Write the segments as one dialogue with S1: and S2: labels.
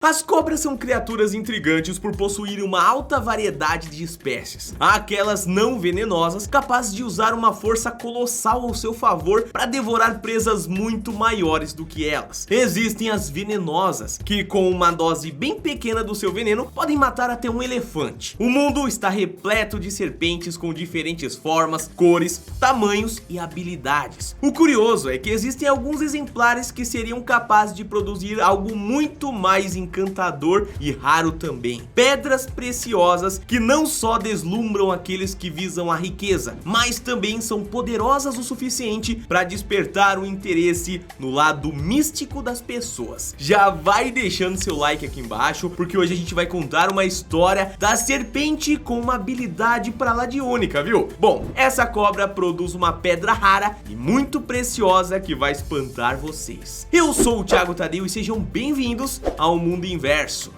S1: As cobras são criaturas intrigantes por possuírem uma alta variedade de espécies. Há aquelas não venenosas capazes de usar uma força colossal ao seu favor para devorar presas muito maiores do que elas. Existem as venenosas, que com uma dose bem pequena do seu veneno podem matar até um elefante. O mundo está repleto de serpentes com diferentes formas, cores, tamanhos e habilidades. O curioso é que existem alguns exemplares que seriam capazes de produzir algo muito mais encantador e raro também. Pedras preciosas que não só deslumbram aqueles que visam a riqueza, mas também são poderosas o suficiente para despertar o interesse no lado místico das pessoas. Já vai deixando seu like aqui embaixo, porque hoje a gente vai contar uma história da serpente com uma habilidade para lá de única, viu? Bom, essa cobra produz uma pedra rara e muito preciosa que vai espantar vocês. Eu sou o Thiago Tadeu e sejam bem-vindos ao Mundo Inverso.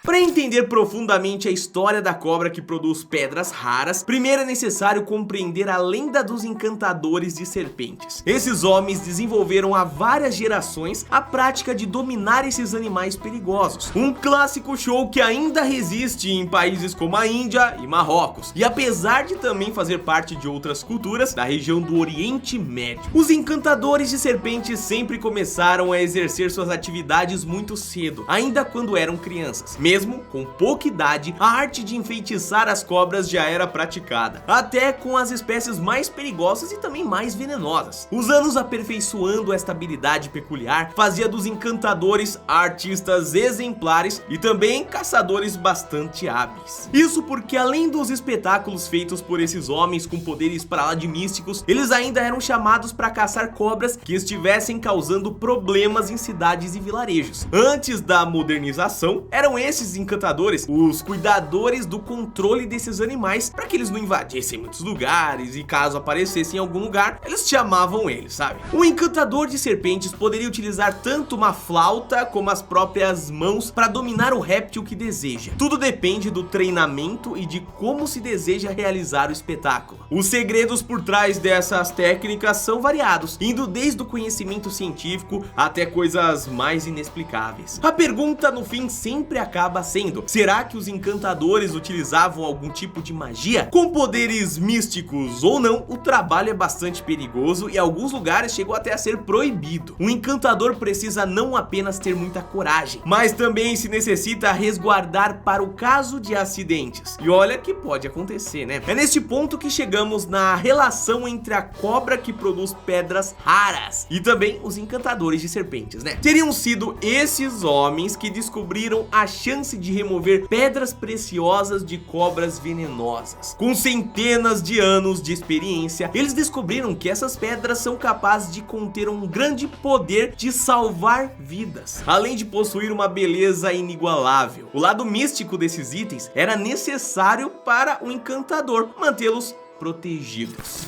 S1: Para entender profundamente a história da cobra que produz pedras raras, primeiro é necessário compreender a lenda dos encantadores de serpentes. Esses homens desenvolveram há várias gerações a prática de dominar esses animais perigosos. Um clássico show que ainda resiste em países como a Índia e Marrocos. E apesar de também fazer parte de outras culturas da região do Oriente Médio, os encantadores de serpentes sempre começaram a exercer suas atividades muito cedo, ainda quando eram crianças. Mesmo com pouca idade, a arte de enfeitiçar as cobras já era praticada, até com as espécies mais perigosas e também mais venenosas. Os anos aperfeiçoando esta habilidade peculiar fazia dos encantadores artistas exemplares e também caçadores bastante hábeis. Isso porque além dos espetáculos feitos por esses homens com poderes para lá de místicos, eles ainda eram chamados para caçar cobras que estivessem causando problemas em cidades e vilarejos. Antes da modernização, eram esses encantadores os cuidadores do controle desses animais para que eles não invadissem muitos lugares e caso aparecessem em algum lugar, eles chamavam eles, sabe? O encantador de serpentes poderia utilizar tanto uma flauta como as próprias mãos para dominar o réptil que deseja. Tudo depende do treinamento e de como se deseja realizar o espetáculo. Os segredos por trás dessas técnicas são variados, indo desde o conhecimento científico até coisas mais inexplicáveis. A pergunta no fim sempre acaba sendo: será que os encantadores utilizavam algum tipo de magia? Com poderes místicos ou não, o trabalho é bastante perigoso e em alguns lugares chegou até a ser proibido. Um encantador precisa não apenas ter muita coragem, mas também se necessita resguardar para o caso de acidentes. E olha que pode acontecer, né? É neste ponto que chegamos na relação entre a cobra que produz pedras raras e também os encantadores de serpentes, né? Teriam sido esses homens que descobriram a chance de remover pedras preciosas de cobras venenosas. Com centenas de anos de experiência, eles descobriram que essas pedras são capazes de conter um grande poder de salvar vidas, além de possuir uma beleza inigualável. O lado místico desses itens era necessário para o encantador mantê-los protegidos.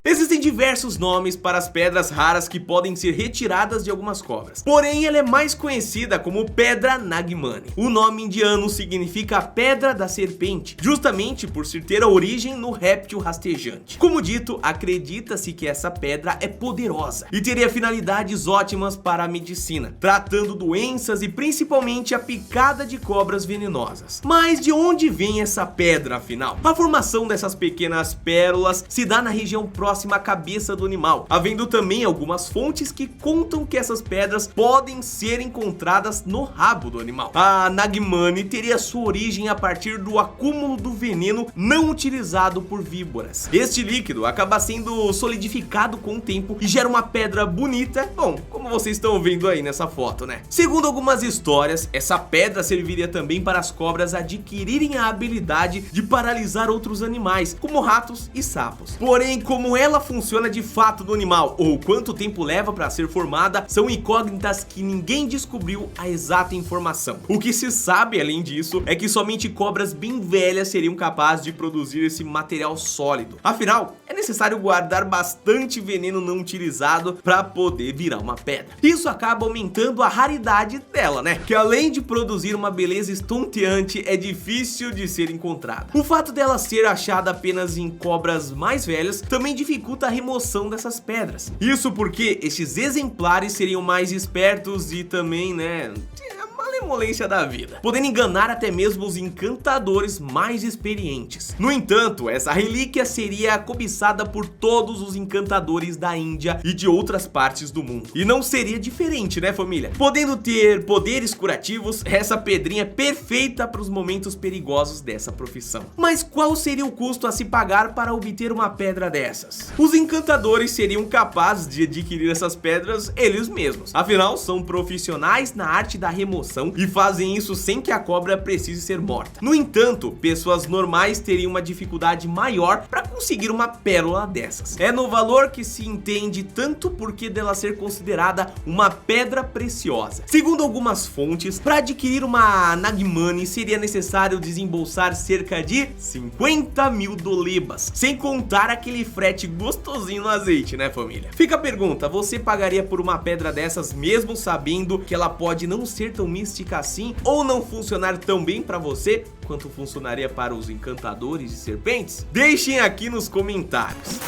S1: Existem diversos nomes para as pedras raras que podem ser retiradas de algumas cobras, porém ela é mais conhecida como Pedra Nagmani. O nome indiano significa Pedra da Serpente, justamente por se ter a origem no réptil rastejante. Como dito, acredita-se que essa pedra é poderosa e teria finalidades ótimas para a medicina, tratando doenças e principalmente a picada de cobras venenosas. Mas de onde vem essa pedra afinal? A formação dessas pequenas pérolas se dá na região próxima à cabeça do animal, havendo também algumas fontes que contam que essas pedras podem ser encontradas no rabo do animal. A Nagmani teria sua origem a partir do acúmulo do veneno não utilizado por víboras. Este líquido acaba sendo solidificado com o tempo e gera uma pedra bonita, bom, como vocês estão vendo aí nessa foto, né? Segundo algumas histórias, essa pedra serviria também para as cobras adquirirem a habilidade de paralisar outros animais, como ratos e sapos. Porém, como ela ela funciona de fato no animal ou quanto tempo leva para ser formada são incógnitas que ninguém descobriu a exata informação. O que se sabe além disso é que somente cobras bem velhas seriam capazes de produzir esse material sólido. Afinal, é necessário guardar bastante veneno não utilizado para poder virar uma pedra. Isso acaba aumentando a raridade dela, né? Que além de produzir uma beleza estonteante, é difícil de ser encontrada. O fato dela ser achada apenas em cobras mais velhas também dificulta a remoção dessas pedras. Isso porque esses exemplares seriam mais espertos e também, né, malemolência da vida, podendo enganar até mesmo os encantadores mais experientes. No entanto, essa relíquia seria cobiçada por todos os encantadores da Índia e de outras partes do mundo. E não seria diferente, né, família? Podendo ter poderes curativos, essa pedrinha é perfeita para os momentos perigosos dessa profissão. Mas qual seria o custo a se pagar para obter uma pedra dessas? Os encantadores seriam capazes de adquirir essas pedras eles mesmos. Afinal, são profissionais na arte da remoção e fazem isso sem que a cobra precise ser morta. No entanto, pessoas normais teriam uma dificuldade maior para conseguir uma pérola dessas. É no valor que se entende tanto porque dela ser considerada uma pedra preciosa. Segundo algumas fontes, para adquirir uma Nagmani seria necessário desembolsar cerca de 50 mil dolebas, sem contar aquele frete gostosinho no azeite, né, família? Fica a pergunta, você pagaria por uma pedra dessas mesmo sabendo que ela pode não ser tão mística assim ou não funcionar tão bem para você quanto funcionaria para os encantadores de serpentes? Deixem aqui nos comentários.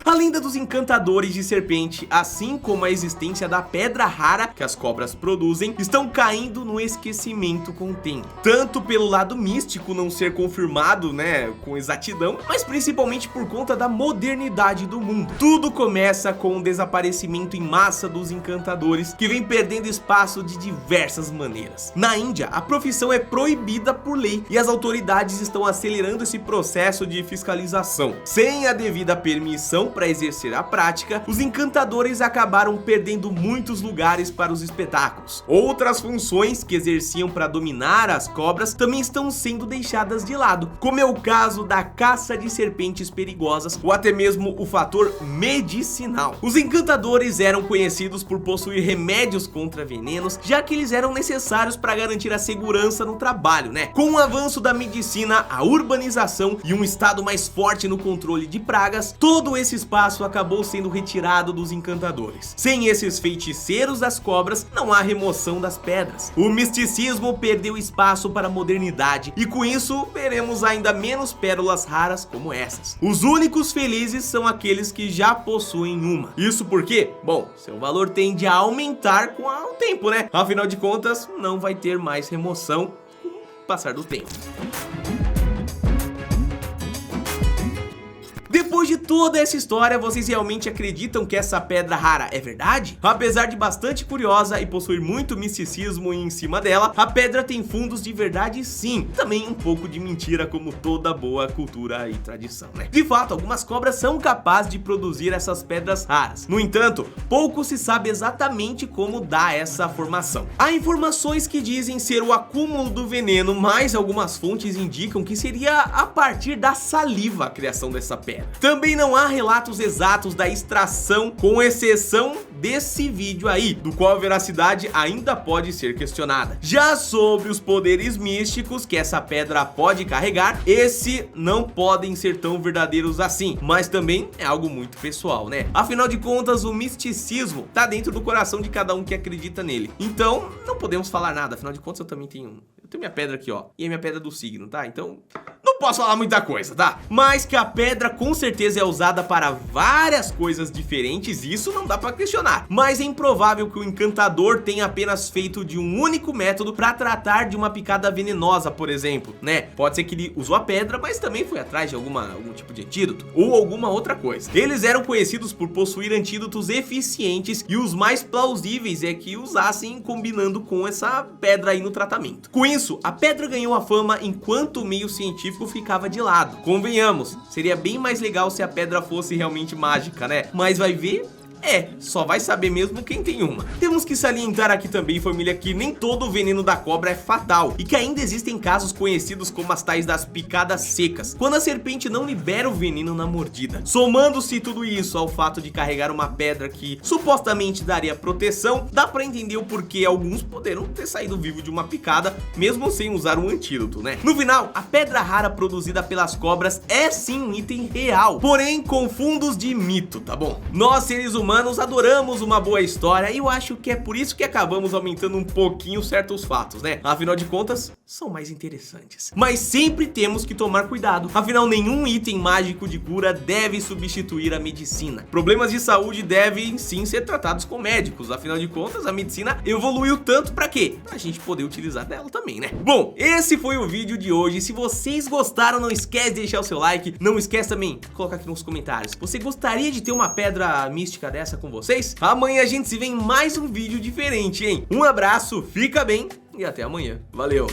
S1: A lenda dos encantadores de serpente, assim como a existência da pedra rara que as cobras produzem, estão caindo no esquecimento com o tempo. Tanto pelo lado místico não ser confirmado, né, com exatidão, mas principalmente por conta da modernidade do mundo. Tudo começa com o desaparecimento em massa dos encantadores, que vem perdendo espaço de diversas maneiras. Na Índia, a profissão é proibida por lei e as autoridades estão acelerando esse processo de fiscalização. Sem a devida permissão para exercer a prática, os encantadores acabaram perdendo muitos lugares para os espetáculos. Outras funções que exerciam para dominar as cobras também estão sendo deixadas de lado, como é o caso da caça de serpentes perigosas ou até mesmo o fator medicinal. Os encantadores eram conhecidos por possuir remédios contra venenos, já que eles eram necessários para garantir a segurança no trabalho, né? Com o avanço da medicina, a urbanização e um estado mais forte no controle de pragas, todo esse espaço acabou sendo retirado dos encantadores. Sem esses feiticeiros das cobras, não há remoção das pedras. O misticismo perdeu espaço para a modernidade e com isso veremos ainda menos pérolas raras como essas. Os únicos felizes são aqueles que já possuem uma. Isso porque, bom, seu valor tende a aumentar com o tempo, né? Afinal de contas, não vai ter mais remoção com o passar do tempo. Depois de toda essa história, vocês realmente acreditam que essa pedra rara é verdade? Apesar de bastante curiosa e possuir muito misticismo em cima dela, a pedra tem fundos de verdade sim, também um pouco de mentira como toda boa cultura e tradição, né? De fato, algumas cobras são capazes de produzir essas pedras raras. No entanto, pouco se sabe exatamente como dá essa formação. Há informações que dizem ser o acúmulo do veneno, mas algumas fontes indicam que seria a partir da saliva a criação dessa pedra. Também não há relatos exatos da extração, com exceção desse vídeo aí, do qual a veracidade ainda pode ser questionada. Já sobre os poderes místicos que essa pedra pode carregar, esse não podem ser tão verdadeiros assim, mas também é algo muito pessoal, né? Afinal de contas, o misticismo tá dentro do coração de cada um que acredita nele. Então, não podemos falar nada, afinal de contas eu também tenho minha pedra aqui, ó, e a minha pedra do signo, tá? Então, não posso falar muita coisa, tá? Mas que a pedra com certeza é usada para várias coisas diferentes, isso não dá pra questionar. Mas é improvável que o encantador tenha apenas feito de um único método pra tratar de uma picada venenosa, por exemplo, né? Pode ser que ele usou a pedra, mas também foi atrás de algum tipo de antídoto ou alguma outra coisa. Eles eram conhecidos por possuir antídotos eficientes e os mais plausíveis é que usassem combinando com essa pedra aí no tratamento. Com isso, a pedra ganhou a fama enquanto o meio científico ficava de lado. Convenhamos, seria bem mais legal se a pedra fosse realmente mágica, né? Mas vai ver, só vai saber mesmo quem tem uma. Temos que salientar aqui também, família, que nem todo o veneno da cobra é fatal e que ainda existem casos conhecidos como as tais das picadas secas, quando a serpente não libera o veneno na mordida. Somando-se tudo isso ao fato de carregar uma pedra que supostamente daria proteção, dá pra entender o porquê alguns poderão ter saído vivo de uma picada, mesmo sem usar um antídoto, né? No final, a pedra rara produzida pelas cobras é sim um item real, porém com fundos de mito, tá bom? Nós, seres humanos, adoramos uma boa história e eu acho que é por isso que acabamos aumentando um pouquinho certos fatos, né? Afinal de contas, são mais interessantes. Mas sempre temos que tomar cuidado, afinal nenhum item mágico de cura deve substituir a medicina. Problemas de saúde devem sim ser tratados com médicos, afinal de contas a medicina evoluiu tanto pra quê? Pra gente poder utilizar dela também, né? Bom, esse foi o vídeo de hoje. Se vocês gostaram, não esquece de deixar o seu like, não esquece também de colocar aqui nos comentários. Você gostaria de ter uma pedra mística dessa com vocês? Amanhã a gente se vê em mais um vídeo diferente, hein? Um abraço, fica bem e até amanhã. Valeu!